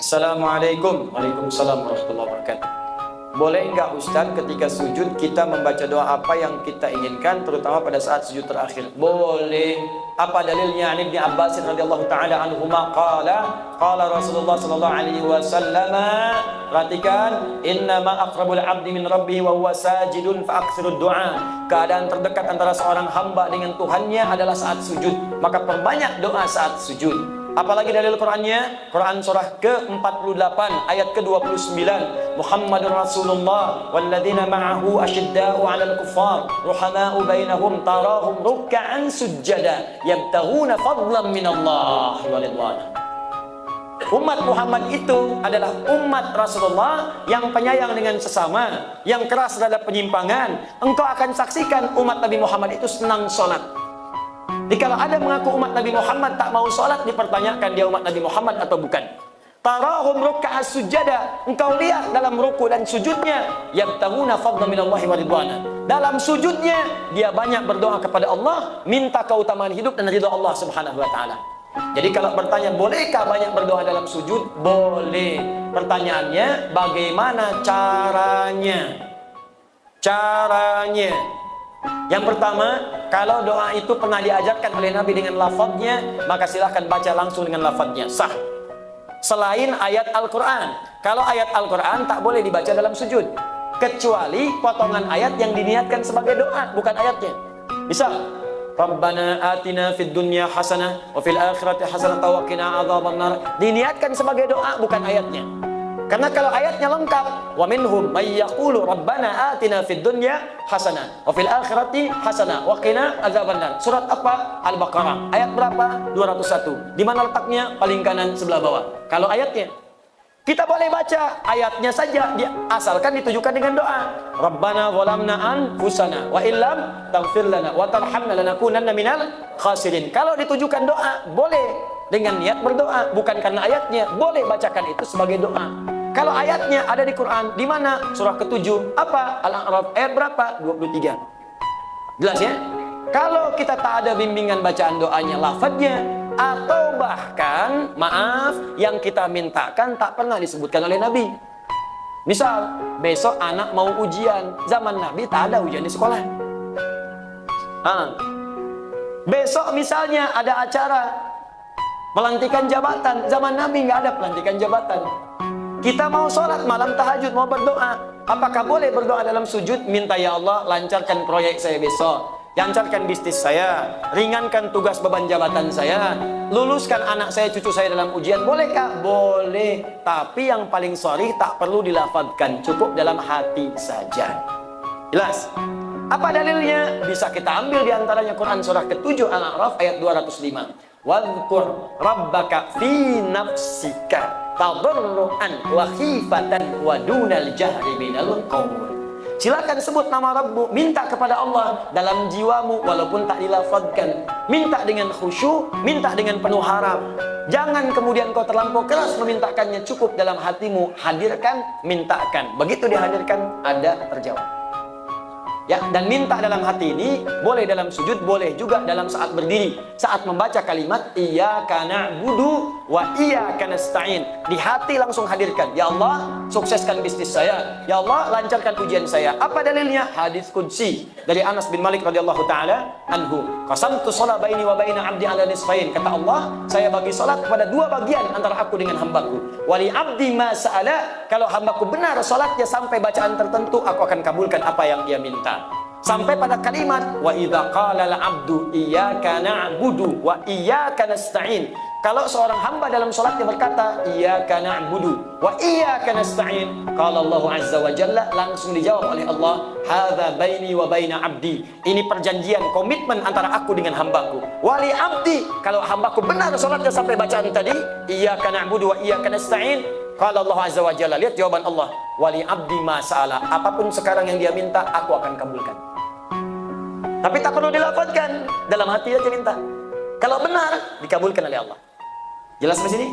Assalamualaikum. Waalaikumsalam warahmatullahi wabarakatuh. Boleh enggak Ustaz ketika sujud kita membaca doa apa yang kita inginkan, terutama pada saat sujud terakhir? Boleh. Apa dalilnya? Ibnu Abbas radhiyallahu taala anhuma qala Rasulullah sallallahu alaihi wasallam, perhatikan, innama aqrabul abdi min rabbih wa huwa sajidun fa aktsirud du'a. Keadaan terdekat antara seorang hamba dengan Tuhannya adalah saat sujud, maka perbanyak doa saat sujud. Apalagi dalil Qur'annya? Quran surah ke-48 ayat ke-29. Muhammadur Rasulullah walladzina ma'ahu asyidda'u 'alal kuffar ruhama'u bainahum tarahum ruk'an sujjada yabtaghuna fadlan minallah wa ridwana. Umat Muhammad itu adalah umat Rasulullah yang penyayang dengan sesama, yang keras terhadap penyimpangan. Engkau akan saksikan umat Nabi Muhammad itu senang sholat. Jadi kalau ada mengaku umat Nabi Muhammad tak mau sholat, dipertanyakan dia umat Nabi Muhammad atau bukan. Tarahum ruk'a sujada, engkau lihat dalam ruku dan sujudnya, yabtaghuna fadlan minallahi wa ridwana. Dalam sujudnya dia banyak berdoa kepada Allah, minta keutamaan hidup dan ridha Allah Subhanahu wa taala. Jadi kalau bertanya bolehkah banyak berdoa dalam sujud? Boleh. Pertanyaannya bagaimana caranya? Yang pertama, kalau doa itu pernah diajarkan oleh Nabi dengan lafadznya, maka silahkan baca langsung dengan lafadznya, sah. Selain ayat Al-Quran. Kalau ayat Al-Quran tak boleh dibaca dalam sujud, kecuali potongan ayat yang diniatkan sebagai doa, bukan ayatnya. Misal, Rabbana atina fid dunya hasanah wa fil akhirati hasanah wa qina adzabannar, diniatkan sebagai doa, bukan ayatnya. Karena kalau ayatnya lengkap, wa minhum may yaqulu rabbana atina fid dunya hasanah wa fil akhirati hasanah wa qina adzabannar. Surat apa? Al-Baqarah. Ayat berapa? 201. Di mana letaknya? Paling kanan sebelah bawah. Kalau ayatnya, kita boleh baca ayatnya saja, asalkan ditujukan dengan doa. Rabbana zalamna anfusana wa illam taghfir lana wa tarhamna lanakunanna minal khasirin. Kalau ditujukan doa, boleh dengan niat berdoa, bukan karena ayatnya. Boleh bacakan itu sebagai doa. Kalau ayatnya ada di Quran, di mana? Surah ke-7, apa? Al-A'raf, ayat berapa? 23. Jelas ya? Kalau kita tak ada bimbingan bacaan doanya, lafadznya, atau bahkan, maaf, yang kita mintakan tak pernah disebutkan oleh Nabi. Misal, besok anak mau ujian, zaman Nabi tak ada ujian di sekolah. Besok misalnya ada acara pelantikan jabatan, zaman Nabi nggak ada pelantikan jabatan. Kita mau sholat malam tahajud, mau berdoa, apakah boleh berdoa dalam sujud? Minta, ya Allah lancarkan proyek saya besok, lancarkan bisnis saya, ringankan tugas beban jabatan saya, luluskan anak saya, cucu saya dalam ujian. Bolehkah? Boleh. Tapi yang paling sharih tak perlu dilafadzkan, cukup dalam hati saja. Jelas? Apa dalilnya? Bisa kita ambil diantaranya Quran surah ke-7 Al-A'raf ayat 205. Wadhkur rabbaka fi nafsika tadarruan wa khifatan wa dunal jahri minal qaul. Silakan sebut nama Rabbu, minta kepada Allah dalam jiwamu walaupun tak dilafadzkan. Minta dengan khusyuk, minta dengan penuh harap. Jangan kemudian kau terlampau keras memintakannya, cukup dalam hatimu, hadirkan, mintakan. Begitu dihadirkan, ada terjawab. Ya, dan minta dalam hati ini boleh dalam sujud, boleh juga dalam saat berdiri. Saat membaca kalimat iyyaka na'budu wa iyyaka nasta'in, di hati langsung hadirkan, ya Allah, sukseskan bisnis saya, ya Allah, lancarkan ujian saya. Apa dalilnya? Hadis qudsi dari Anas bin Malik radhiyallahu taala anhu. Qasamtu shalah baini wa baina 'abdi 'ala nisfain. Kata Allah, saya bagi salat kepada dua bagian antara aku dengan hambaku. Wali 'abdi ma sa'ala, kalau hambaku benar salatnya sampai bacaan tertentu, aku akan kabulkan apa yang dia minta. Sampai pada kalimat wa idza qala al-'abdu iyyaka na'budu wa iyyaka nasta'in. Kalau seorang hamba dalam salatnya berkata iyyaka na'budu wa iyyaka nasta'in, qala Allah azza wa jalla, langsung dijawab oleh Allah, hadza baini wa baina 'abdi. Ini perjanjian, komitmen antara aku dengan hambaku. Wali 'abdi, kalau hambaku benar salatnya sampai bacaan tadi iyyaka na'budu wa iyyaka nasta'in, qala Allah azza wa jalla, lihat jawaban Allah, wali 'abdi ma sa'ala, apapun sekarang yang dia minta aku akan kabulkan. Tapi tak perlu dilafadzkan, dalam hati aja minta. Kalau benar, dikabulkan oleh Allah. Jelas di sini?